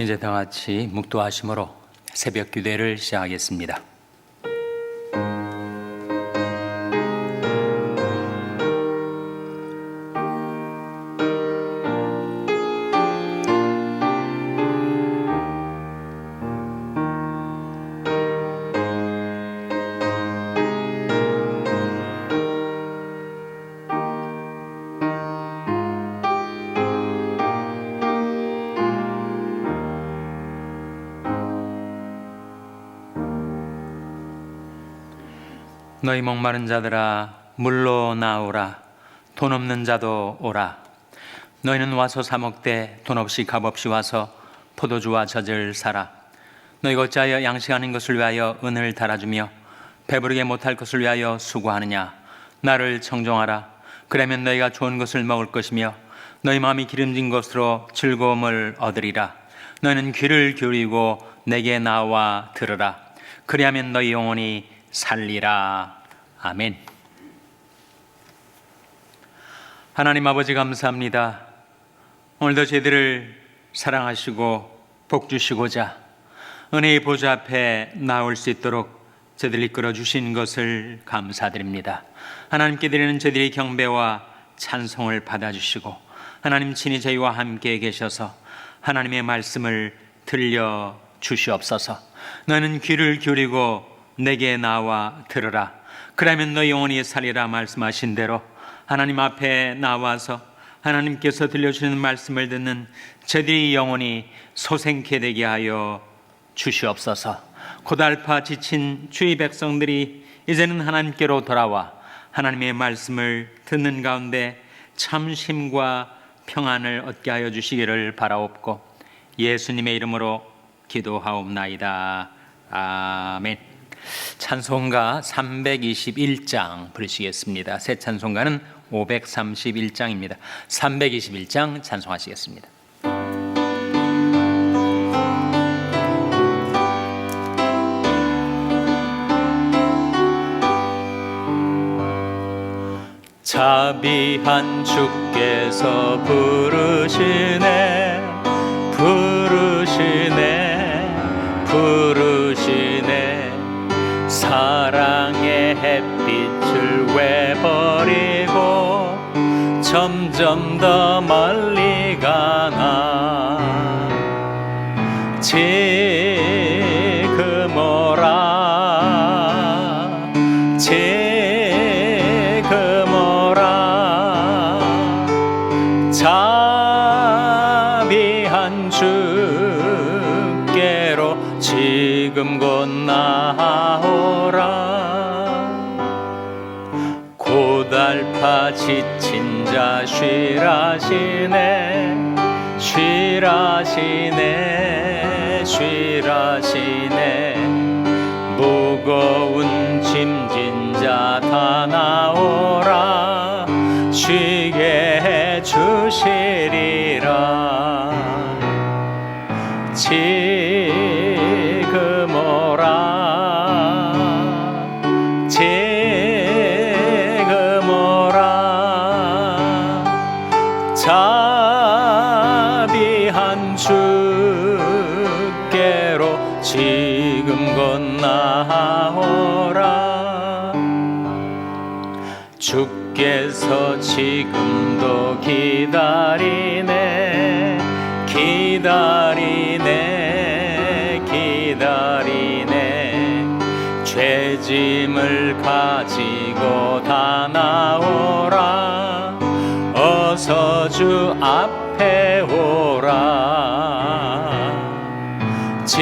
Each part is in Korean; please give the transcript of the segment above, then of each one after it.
이제 다 같이 묵도하심으로 새벽 기도를 시작하겠습니다. 너희 목마른 자들아 물로 나오라. 돈 없는 자도 오라. 너희는 와서 사 먹되 돈 없이 값 없이 와서 포도주와 젖을 사라. 너희가 어찌하여 양식하는 것을 위하여 은을 달아주며 배부르게 못할 것을 위하여 수고하느냐. 나를 청종하라. 그러면 너희가 좋은 것을 먹을 것이며 너희 마음이 기름진 것으로 즐거움을 얻으리라. 너희는 귀를 기울이고 내게 나와 들으라. 그리하면 너희 영혼이 살리라. 아멘. 하나님 아버지 감사합니다. 오늘도 저희들을 사랑하시고 복 주시고자 은혜의 보좌 앞에 나올 수 있도록 저희들을 이끌어 주신 것을 감사드립니다. 하나님께 드리는 저희들의 경배와 찬송을 받아주시고 하나님 친히 저희와 함께 계셔서 하나님의 말씀을 들려 주시옵소서. 너는 귀를 기울이고 내게 나와 들으라. 그러면 너희 영혼이 살리라 말씀하신 대로 하나님 앞에 나와서 하나님께서 들려주시는 말씀을 듣는 저희들의 영혼이 소생케 되게 하여 주시옵소서. 고달파 지친 주의 백성들이 이제는 하나님께로 돌아와 하나님의 말씀을 듣는 가운데 참심과 평안을 얻게 하여 주시기를 바라옵고 예수님의 이름으로 기도하옵나이다. 아멘. 찬송가 321장 부르시겠습니다. 새 찬송가는 531장입니다. 321장 찬송하시겠습니다. 자비한 주께서 부르시네 사랑의 햇빛을 왜버리고 점점 더 멀리 가나. 지금 오라 자비한 주께로 지금 곧 나아오라. 고달파 지친 자 쉬라시네 무거운 짐진 자 다 나오라. 쉬게 해주시리라. 지금 오라 자비한 주께로 지금 곧 나아오라. 주께서 지금도 기다리네 죄짐을 가지고 다 나오라. 어서 주 앞에 오라. 지금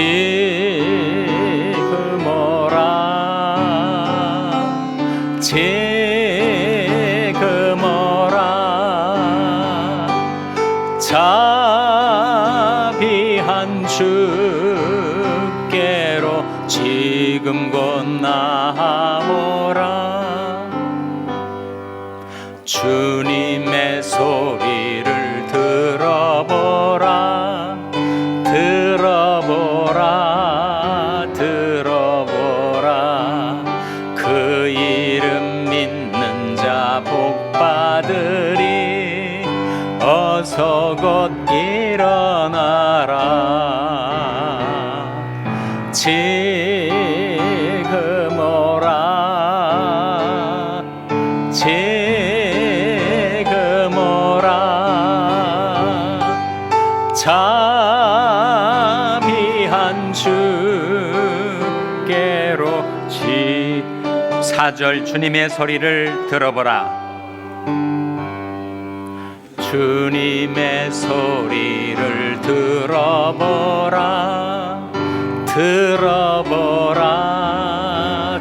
오라 자비한 주께로 지금 곧 나아오라. 주님의 소리를 들어보라. 그 이름 믿는 자 복 받으리. 어서 곧 일어나라. 지금 오라. 지금 오라. 자비한 주께로 4절 주님의 소리를 들어보라. 주님의 소리를 들어보라. 들어보라.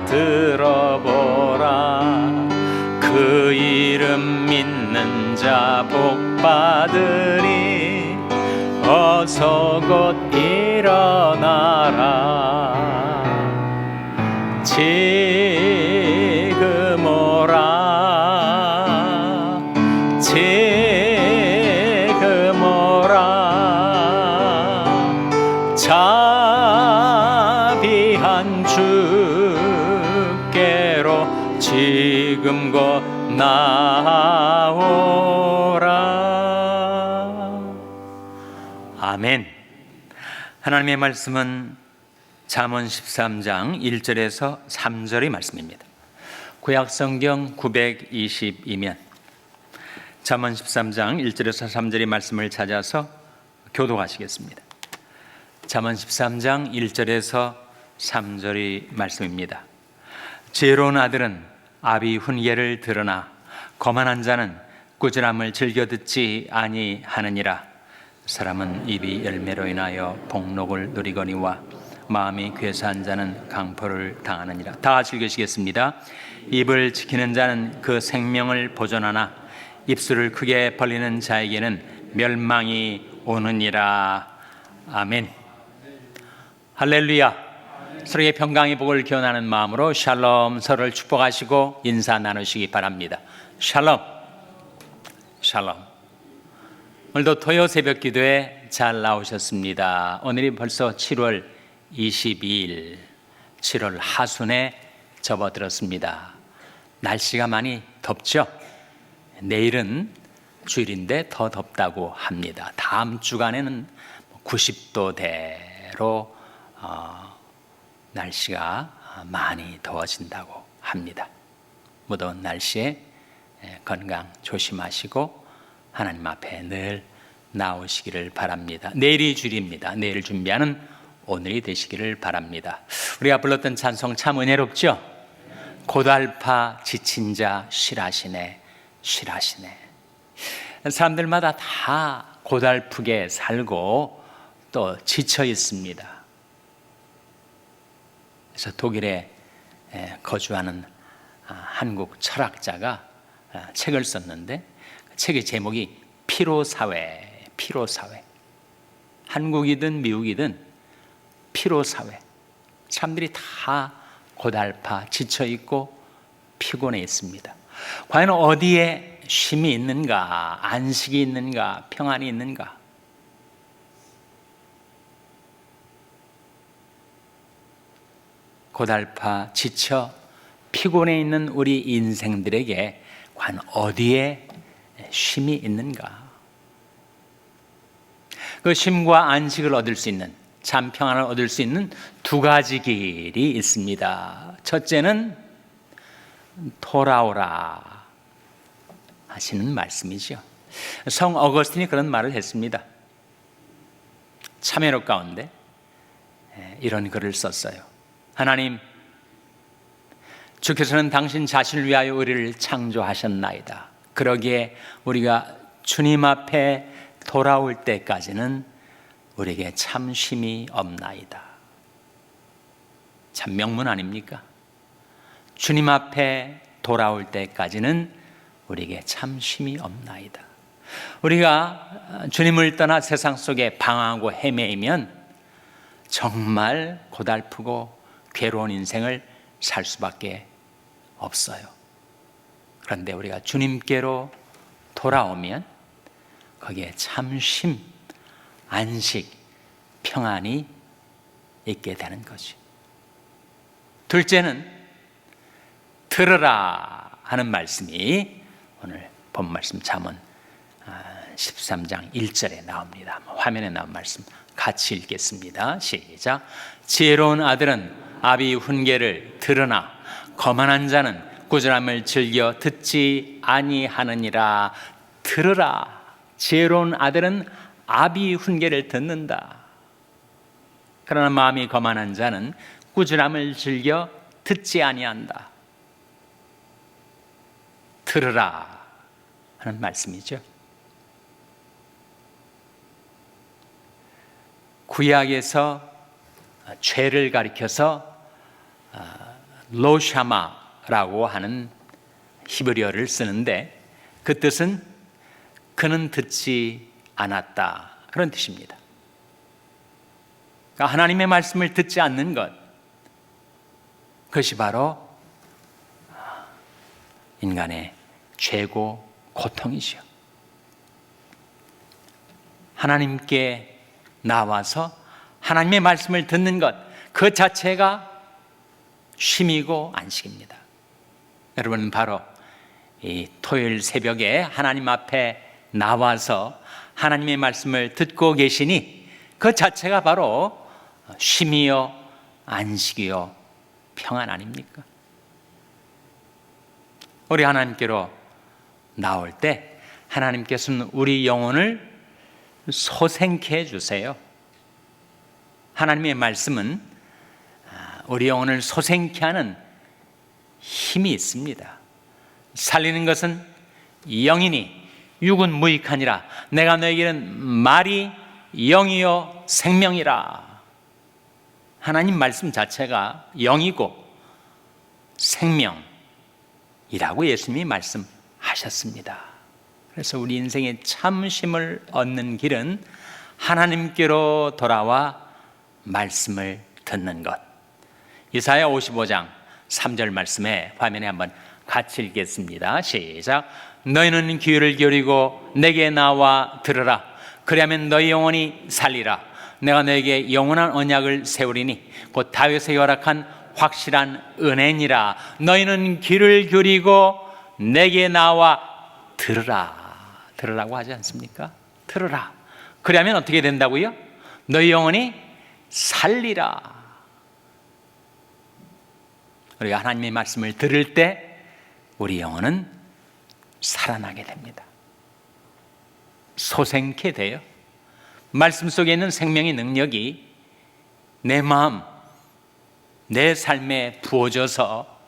들어보라. 그 이름 믿는 자 복받으리. 어서 곧 일어나라. 지금 오라. 지금 오라. 자비한 주께로 지금 곧 나오라. 아멘. 하나님의 말씀은 잠언 13장 1절에서 3절의 말씀입니다. 구약성경 920이면 잠언 13장 1절에서 3절의 말씀을 찾아서 교독하시겠습니다. 잠언 13장 1절에서 3절의 말씀입니다. 지혜로운 아들은 아비 훈계를 들으나 거만한 자는 꾸지람을 즐겨 듣지 아니하느니라. 사람은 입이 열매로 인하여 복록을 누리거니와 마음이 괴사한 자는 강포를 당하느니라. 다 같이 읽으시겠습니다. 입을 지키는 자는 그 생명을 보존하나 입술을 크게 벌리는 자에게는 멸망이 오느니라. 아멘. 할렐루야. 서로의 평강의 복을 기원하는 마음으로 샬롬, 서로를 축복하시고 인사 나누시기 바랍니다. 샬롬. 샬롬. 오늘도 토요 새벽 기도에 잘 나오셨습니다. 오늘이 벌써 7월 22일, 7월 하순에 접어들었습니다. 날씨가 많이 덥죠? 내일은 주일인데 더 덥다고 합니다. 다음 주간에는 90도대로 날씨가 많이 더워진다고 합니다. 무더운 날씨에 건강 조심하시고 하나님 앞에 늘 나오시기를 바랍니다. 내일이 주일입니다. 내일 준비하는 오늘이 되시기를 바랍니다. 우리가 불렀던 찬송 참 은혜롭죠? 고달파 지친 자 쉬라시네, 쉬라시네. 사람들마다 다 고달프게 살고 또 지쳐 있습니다. 그래서 독일에 거주하는 한국 철학자가 책을 썼는데 책의 제목이 피로사회, 피로사회. 한국이든 미국이든 피로사회. 사람들이 다 고달파 지쳐 있고 피곤해 있습니다. 과연 어디에 쉼이 있는가, 안식이 있는가, 평안이 있는가? 고달파 지쳐 피곤해 있는 우리 인생들에게 과연 어디에 쉼이 있는가? 그 쉼과 안식을 얻을 수 있는, 참 평안을 얻을 수 있는 두 가지 길이 있습니다. 첫째는 돌아오라 하시는 말씀이죠. 성 어거스틴이 그런 말을 했습니다. 참회록 가운데 이런 글을 썼어요. 하나님, 주께서는 당신 자신을 위하여 우리를 창조하셨나이다. 그러기에 우리가 주님 앞에 돌아올 때까지는 우리에게 참 쉼이 없나이다. 참 명문 아닙니까? 주님 앞에 돌아올 때까지는 우리에게 참 쉼이 없나이다. 우리가 주님을 떠나 세상 속에 방황하고 헤매이면 정말 고달프고 괴로운 인생을 살 수밖에 없어요. 그런데 우리가 주님께로 돌아오면 거기에 참 쉼, 안식, 평안이 있게 되는 거지. 둘째는 들으라 하는 말씀이 오늘 본 말씀 잠언 13장 1절에 나옵니다. 화면에 나온 말씀 같이 읽겠습니다. 시작. 지혜로운 아들은 아비 훈계를 들으나 거만한 자는 꾸지람을 즐겨 듣지 아니하느니라. 들으라. 지혜로운 아들은 아비 훈계를 듣는다. 그러나 마음이 거만한 자는 꾸지람을 즐겨 듣지 아니한다. 들으라 하는 말씀이죠. 구약에서 죄를 가리켜서 로샤마라고 하는 히브리어를 쓰는데 그 뜻은 그는 듣지 않았다 그런 뜻입니다. 그러니까 하나님의 말씀을 듣지 않는 것, 그것이 바로 인간의 죄고 고통이죠. 하나님께 나와서 하나님의 말씀을 듣는 것, 그 자체가 쉼이고 안식입니다. 여러분, 바로 이 토요일 새벽에 하나님 앞에 나와서 하나님의 말씀을 듣고 계시니 그 자체가 바로 쉼이요 안식이요 평안 아닙니까? 우리 하나님께로 나올 때 하나님께서는 우리 영혼을 소생케 해주세요. 하나님의 말씀은 우리 영혼을 소생케 하는 힘이 있습니다. 살리는 것은 영이니 육은 무익하니라. 내가 너에게는 말이 영이요 생명이라. 하나님 말씀 자체가 영이고 생명이라고 예수님이 말씀하셨습니다. 그래서 우리 인생의 참심을 얻는 길은 하나님께로 돌아와 말씀을 듣는 것. 이사야 55장 3절 말씀에 화면에 한번 같이 읽겠습니다. 시작. 너희는 귀를 기울이고 내게 나와 들으라. 그리하면 너희 영혼이 살리라. 내가 너에게 영원한 언약을 세우리니 곧 다윗에게 허락한 확실한 은혜니라. 너희는 귀를 기울이고 내게 나와 들으라. 들으라고 하지 않습니까? 들으라. 그러면 어떻게 된다고요? 너희 영혼이 살리라. 우리가 하나님의 말씀을 들을 때 우리 영혼은 살아나게 됩니다. 소생케 돼요. 말씀 속에 있는 생명의 능력이 내 마음, 내 삶에 부어져서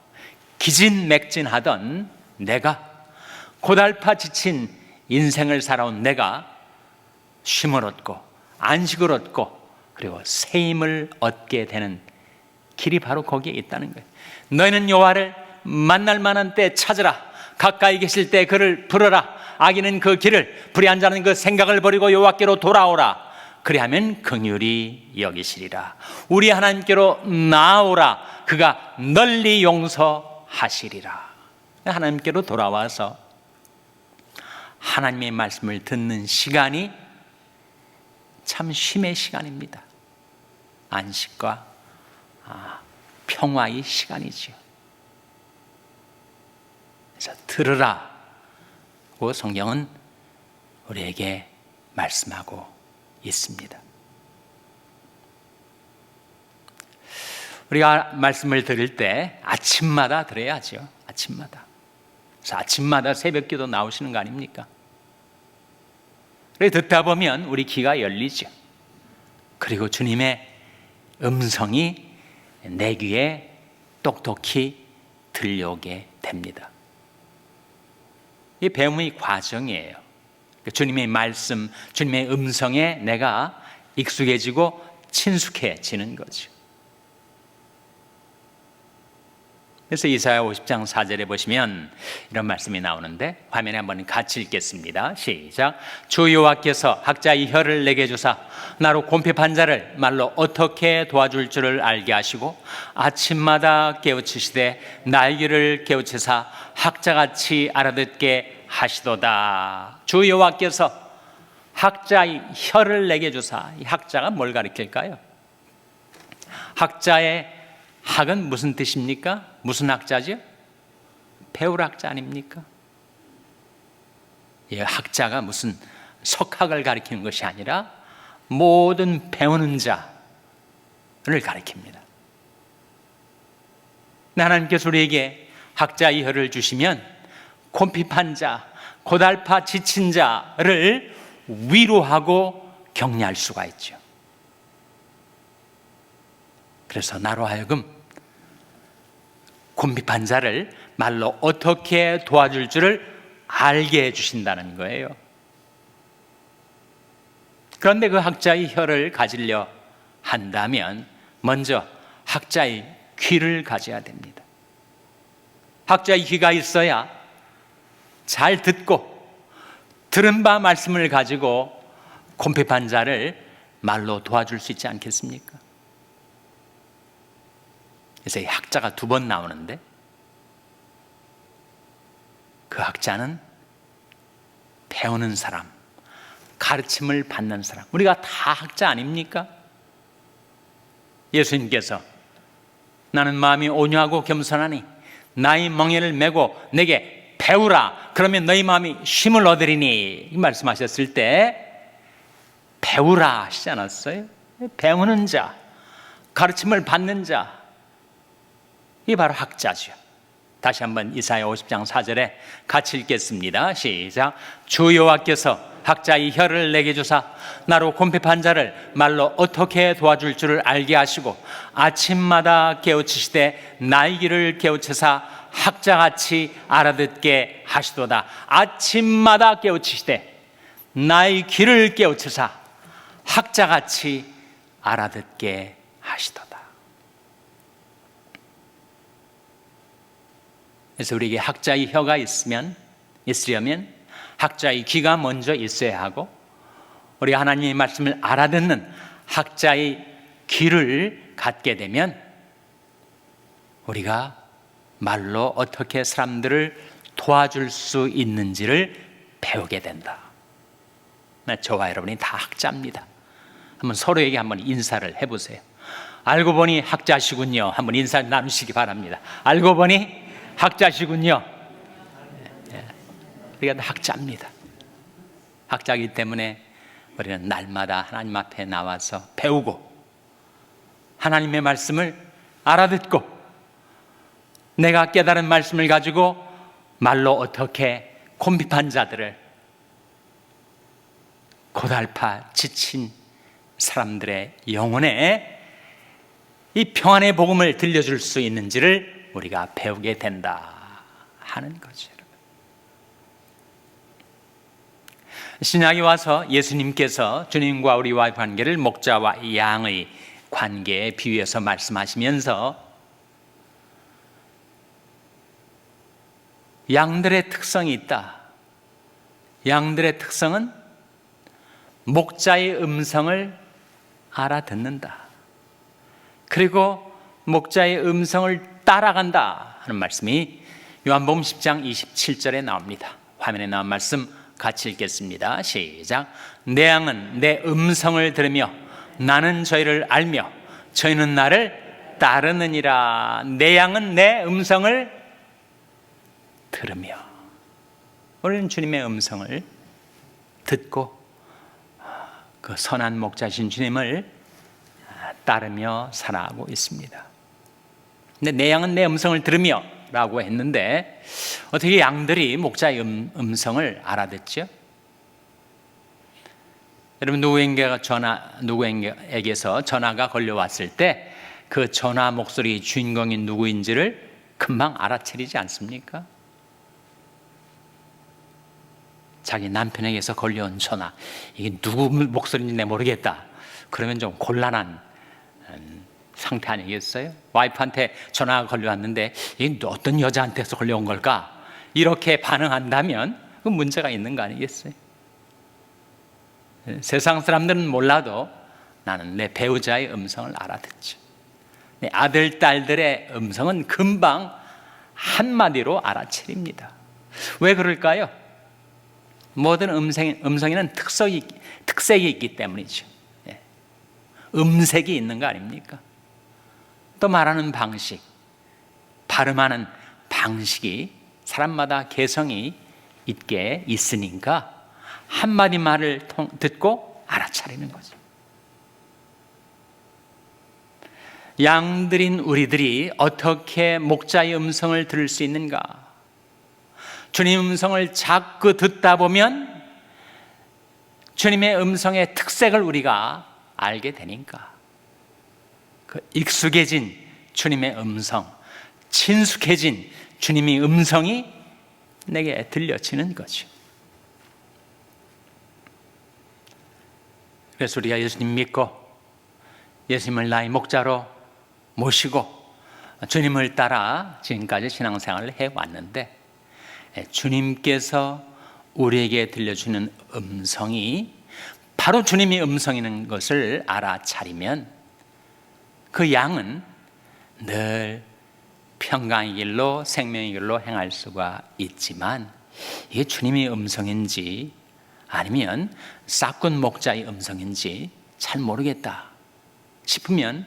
기진맥진하던 내가, 고달파 지친 인생을 살아온 내가 쉼을 얻고 안식을 얻고 그리고 새 힘을 얻게 되는 길이 바로 거기에 있다는 거예요. 너희는 여호와를 만날 만한 때 찾으라. 가까이 계실 때 그를 부르라. 악인은 그 길을, 불의한 자는 그 생각을 버리고 여호와께로 돌아오라. 그리하면 긍휼히 여기시리라. 우리 하나님께로 나아오라. 그가 널리 용서하시리라. 하나님께로 돌아와서 하나님의 말씀을 듣는 시간이 참 쉼의 시간입니다. 안식과 평화의 시간이죠. 그래서 들으라고 성경은 우리에게 말씀하고 있습니다. 우리가 말씀을 들을 때 아침마다 들어야죠. 아침마다. 그래서 아침마다 새벽기도 나오시는 거 아닙니까? 그래서 듣다 보면 우리 귀가 열리죠. 그리고 주님의 음성이 내 귀에 똑똑히 들려오게 됩니다. 이 배움의 과정이에요. 주님의 말씀, 주님의 음성에 내가 익숙해지고 친숙해지는 거죠. 그래서 이사야 50장 4절에 보시면 이런 말씀이 나오는데 화면에 한번 같이 읽겠습니다. 시작. 주 여호와께서 학자의 혀를 내게 주사 나로 곰핍한 자를 말로 어떻게 도와줄 줄을 알게 하시고 아침마다 깨우치시되 나의 귀를 깨우치사 학자같이 알아듣게 하시도다. 주 여호와께서 학자의 혀를 내게 주사. 이 학자가 뭘 가리킬까요? 학자의 학은 무슨 뜻입니까? 무슨 학자죠? 배울 학자 아닙니까? 이 학자가 무슨 석학을 가리키는 것이 아니라 모든 배우는 자를 가리킵니다. 하나님께서 우리에게 학자의 혀를 주시면 곰핍한 자, 고달파 지친 자를 위로하고 격려할 수가 있죠. 그래서 나로 하여금 곰핍한 자를 말로 어떻게 도와줄 줄을 알게 해주신다는 거예요. 그런데 그 학자의 혀를 가지려 한다면 먼저 학자의 귀를 가져야 됩니다. 학자의 귀가 있어야 잘 듣고 들은 바 말씀을 가지고 곰핍한 자를 말로 도와줄 수 있지 않겠습니까? 그래서 이 학자가 2번 나오는데 그 학자는 배우는 사람, 가르침을 받는 사람. 우리가 다 학자 아닙니까? 예수님께서 나는 마음이 온유하고 겸손하니 나의 멍에를 메고 내게 배우라. 그러면 너희 마음이 쉼을 얻으리니 이 말씀하셨을 때 배우라 하시지 않았어요? 배우는 자, 가르침을 받는 자, 이게 바로 학자죠. 다시 한번 이사야 50장 4절에 같이 읽겠습니다. 시작. 주 여호와께서 학자의 혀를 내게 주사 나로 곰핍한 자를 말로 어떻게 도와줄 줄을 알게 하시고 아침마다 깨우치시되 나의 길을 깨우치사 학자같이 알아듣게 하시도다. 아침마다 깨우치시되 나의 길을 깨우치사 학자같이 알아듣게 하시도다. 그래서 우리에게 학자의 혀가 있으려면 학자의 귀가 먼저 있어야 하고 우리 하나님의 말씀을 알아듣는 학자의 귀를 갖게 되면 우리가 말로 어떻게 사람들을 도와줄 수 있는지를 배우게 된다. 저와 여러분이 다 학자입니다. 한번 서로에게 한번 인사를 해보세요. 알고 보니 학자시군요. 한번 인사 나누시기 바랍니다. 알고 보니 학자시군요. 우리가 다 학자입니다. 학자이기 때문에 우리는 날마다 하나님 앞에 나와서 배우고 하나님의 말씀을 알아듣고 내가 깨달은 말씀을 가지고 말로 어떻게 곰핍한 자들을 고달파 지친 사람들의 영혼에 이 평안의 복음을 들려줄 수 있는지를 우리가 배우게 된다 하는 거죠. 신약에 와서 예수님께서 주님과 우리와의 관계를 목자와 양의 관계에 비유해서 말씀하시면서 양들의 특성이 있다. 양들의 특성은 목자의 음성을 알아듣는다. 그리고 목자의 음성을 따라간다 하는 말씀이 요한복음 10장 27절에 나옵니다. 화면에 나온 말씀 같이 읽겠습니다. 시작. 내 양은 내 음성을 들으며 나는 저희를 알며 저희는 나를 따르느니라. 내 양은 내 음성을 들으며 우리는 주님의 음성을 듣고 그 선한 목자신 주님을 따르며 살아가고 있습니다. 근데 내 양은 내 음성을 들으며 라고 했는데 어떻게 양들이 목자의 음성을 알아듣죠? 여러분 누구에게서 전화가 걸려왔을 때 그 전화 목소리 주인공이 누구인지를 금방 알아차리지 않습니까? 자기 남편에게서 걸려온 전화, 이게 누구 목소리인지 내가 모르겠다. 그러면 좀 곤란한 상태 아니겠어요? 와이프한테 전화가 걸려왔는데 이게 어떤 여자한테서 걸려온 걸까? 이렇게 반응한다면 그 문제가 있는 거 아니겠어요? 세상 사람들은 몰라도 나는 내 배우자의 음성을 알아듣죠. 내 아들, 딸들의 음성은 금방 한마디로 알아차립니다. 왜 그럴까요? 모든 음성에는 특색이 있기 때문이죠. 음색이 있는 거 아닙니까? 또 말하는 방식, 발음하는 방식이 사람마다 개성이 있게 있으니까 한마디 말을 듣고 알아차리는 거죠. 양들인 우리들이 어떻게 목자의 음성을 들을 수 있는가? 주님 음성을 자꾸 듣다 보면 주님의 음성의 특색을 우리가 알게 되니까, 그 익숙해진 주님의 음성, 친숙해진 주님의 음성이 내게 들려지는 거죠. 그래서 우리가 예수님 믿고 예수님을 나의 목자로 모시고 주님을 따라 지금까지 신앙생활을 해왔는데, 주님께서 우리에게 들려주는 음성이 바로 주님의 음성이라는 것을 알아차리면 그 양은 늘 평강의 길로 생명의 길로 행할 수가 있지만, 이게 주님의 음성인지 아니면 싹군 목자의 음성인지 잘 모르겠다 싶으면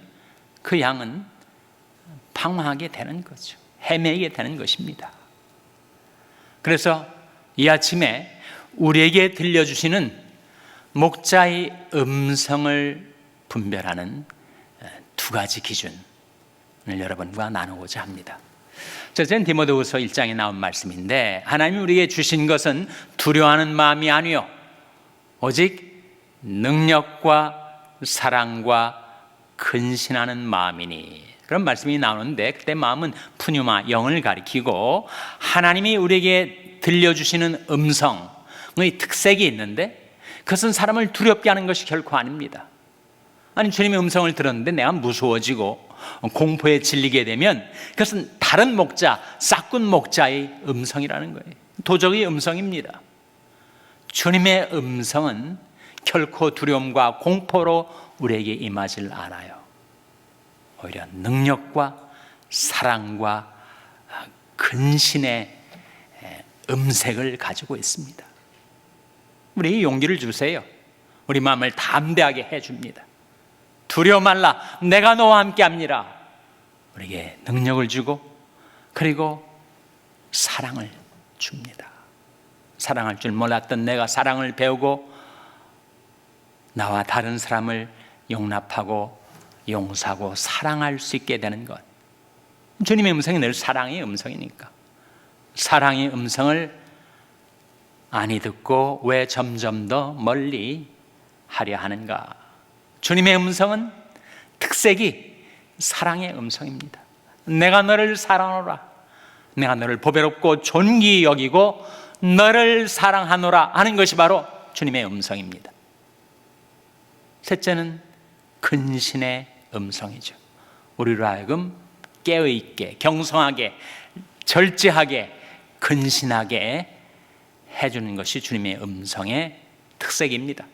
그 양은 방황하게 되는 거죠. 헤매게 되는 것입니다. 그래서 이 아침에 우리에게 들려주시는 목자의 음성을 분별하는 두 가지 기준을 여러분과 나누고자 합니다. 첫째는 디모데후서 1장에 나온 말씀인데, 하나님이 우리에게 주신 것은 두려워하는 마음이 아니요 오직 능력과 사랑과 근신하는 마음이니, 그런 말씀이 나오는데, 그때 마음은 푸뉴마, 영을 가리키고 하나님이 우리에게 들려주시는 음성의 특색이 있는데, 그것은 사람을 두렵게 하는 것이 결코 아닙니다. 아니, 주님의 음성을 들었는데 내가 무서워지고 공포에 질리게 되면 그것은 다른 목자, 싹군 목자의 음성이라는 거예요. 도적의 음성입니다. 주님의 음성은 결코 두려움과 공포로 우리에게 임하지 않아요. 오히려 능력과 사랑과 근신의 음색을 가지고 있습니다. 우리에게 용기를 주세요. 우리 마음을 담대하게 해줍니다. 두려워 말라, 내가 너와 함께 합니다. 우리에게 능력을 주고, 그리고 사랑을 줍니다. 사랑할 줄 몰랐던 내가 사랑을 배우고 나와 다른 사람을 용납하고 용서하고 사랑할 수 있게 되는 것. 주님의 음성이 늘 사랑의 음성이니까. 사랑의 음성을 아니 듣고 왜 점점 더 멀리 하려 하는가? 주님의 음성은 특색이 사랑의 음성입니다. 내가 너를 사랑하노라, 내가 너를 보배롭고 존귀히 여기고 너를 사랑하노라 하는 것이 바로 주님의 음성입니다. 셋째는 근신의 음성이죠. 우리로 하여금 깨어있게, 경성하게, 절제하게, 근신하게 해주는 것이 주님의 음성의 특색입니다.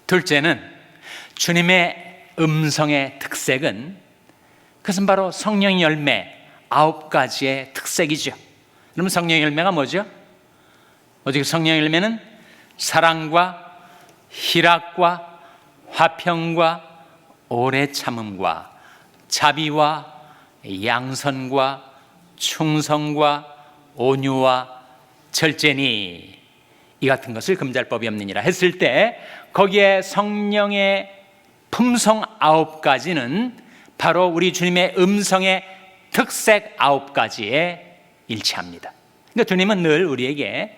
둘째는 주님의 음성의 특색은, 그것은 바로 성령의 열매 9가지의 특색이죠. 그럼 성령의 열매가 뭐죠? 오직 성령의 열매는 사랑과 희락과 화평과 오래 참음과 자비와 양선과 충성과 온유와 절제니, 이 같은 것을 금지할 법이 없느니라 했을 때, 거기에 성령의 품성 9가지는 바로 우리 주님의 음성의 특색 9가지에 일치합니다. 그러니까 주님은 늘 우리에게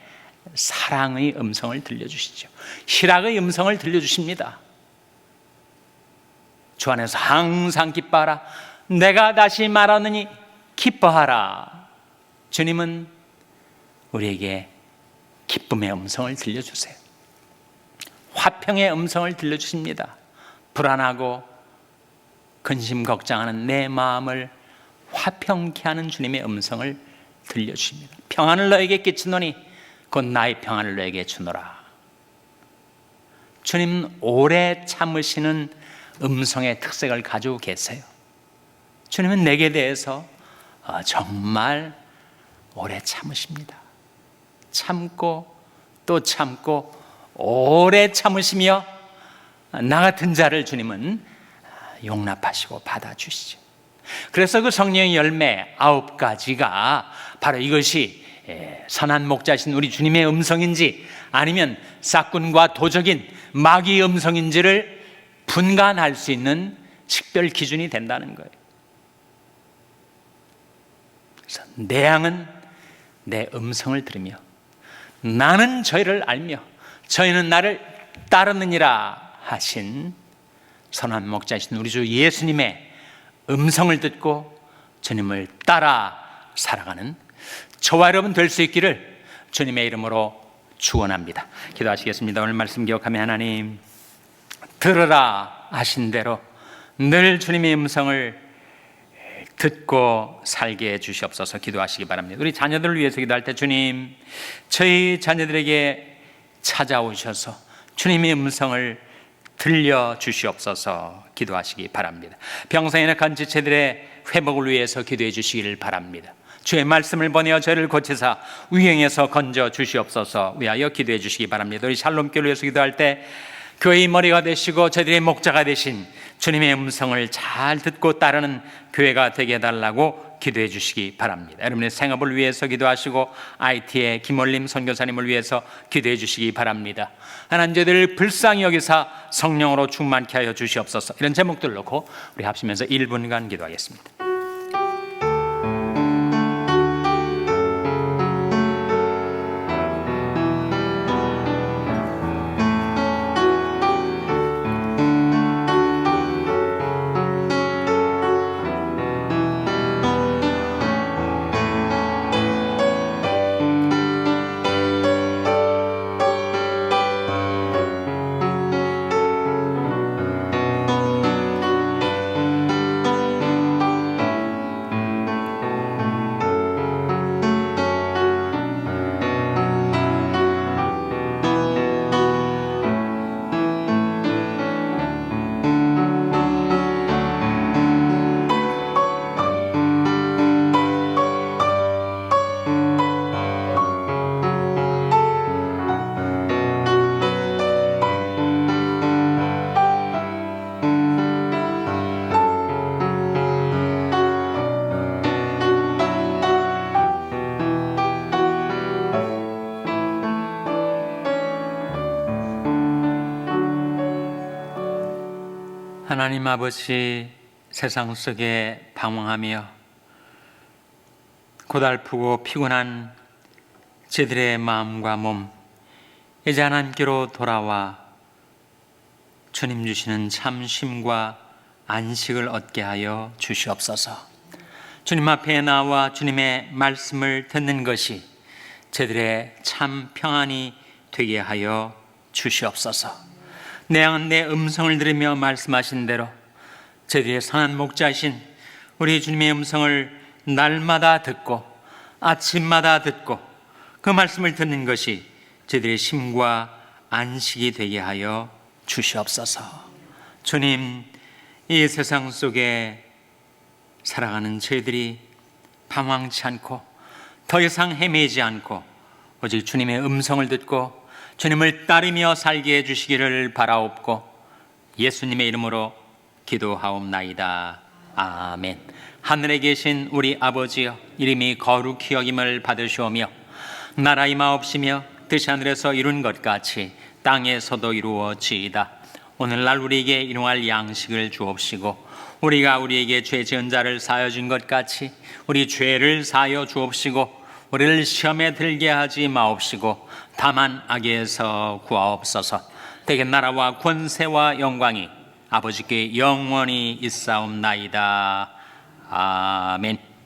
사랑의 음성을 들려주시죠. 희락의 음성을 들려주십니다. 주 안에서 항상 기뻐하라, 내가 다시 말하느니 기뻐하라. 주님은 우리에게 기쁨의 음성을 들려주세요. 화평의 음성을 들려주십니다. 불안하고 근심 걱정하는 내 마음을 화평케 하는 주님의 음성을 들려주십니다. 평안을 너에게 끼치노니 곧 나의 평안을 너에게 주노라. 주님은 오래 참으시는 음성의 특색을 가지고 계세요. 주님은 내게 대해서 정말 오래 참으십니다. 참고 또 참고 오래 참으시며 나 같은 자를 주님은 용납하시고 받아주시죠. 그래서 그 성령의 열매 9가지가 바로 이것이 선한 목자신 우리 주님의 음성인지 아니면 싹군과 도적인 마귀의 음성인지를 분간할 수 있는 식별 기준이 된다는 거예요. 그래서 내 양은 내 음성을 들으며 나는 저희를 알며 저희는 나를 따르느니라 하신 선한 목자이신 우리 주 예수님의 음성을 듣고 주님을 따라 살아가는 저와 여러분 될 수 있기를 주님의 이름으로 축원합니다. 기도하시겠습니다. 오늘 말씀 기억하며 하나님, 들으라 하신 대로 늘 주님의 음성을 듣고 살게 해 주시옵소서. 기도하시기 바랍니다. 우리 자녀들을 위해서 기도할 때 주님, 저희 자녀들에게 찾아오셔서 주님의 음성을 들려 주시옵소서. 기도하시기 바랍니다. 병상이나 간지체들의 회복을 위해서 기도해 주시기를 바랍니다. 주의 말씀을 보내어 저를 고치사 위행에서 건져 주시옵소서 위하여 기도해 주시기 바랍니다. 우리 샬롬교를 위해서 기도할 때 교회의 머리가 되시고 저희들의 목자가 되신 주님의 음성을 잘 듣고 따르는 교회가 되게 해달라고 기도해 주시기 바랍니다. 여러분의 생업을 위해서 기도하시고 IT의 김올림 선교사님을 위해서 기도해 주시기 바랍니다. 하나님, 저희들을 불쌍히 여기사 성령으로 충만케 하여 주시옵소서. 이런 제목들 놓고 우리 합심해서 1분간 기도하겠습니다. 하나님 아버지, 세상 속에 방황하며 고달프고 피곤한 저들의 마음과 몸, 이제 하나님께로 돌아와 주님 주시는 참 쉼과 안식을 얻게 하여 주시옵소서. 주님 앞에 나와 주님의 말씀을 듣는 것이 저들의 참 평안이 되게 하여 주시옵소서. 내 양은 내 음성을 들으며 말씀하신 대로 저희들의 선한 목자이신 우리 주님의 음성을 날마다 듣고 아침마다 듣고 그 말씀을 듣는 것이 저희들의 심과 안식이 되게 하여 주시옵소서. 주님, 이 세상 속에 살아가는 저희들이 방황치 않고 더 이상 헤매지 않고 오직 주님의 음성을 듣고 주님을 따르며 살게 해주시기를 바라옵고 예수님의 이름으로 기도하옵나이다. 아멘. 하늘에 계신 우리 아버지여, 이름이 거룩히 여김을 받으시오며 나라 임하옵시며 뜻이 하늘에서 이룬 것 같이 땅에서도 이루어지이다. 오늘날 우리에게 일용할 양식을 주옵시고 우리가 우리에게 죄 지은 자를 사하여 준 것 같이 우리 죄를 사하여 주옵시고 우리를 시험에 들게 하지 마옵시고 다만 악에서 구하옵소서. 대개 나라와 권세와 영광이 아버지께 영원히 있사옵나이다. 아멘.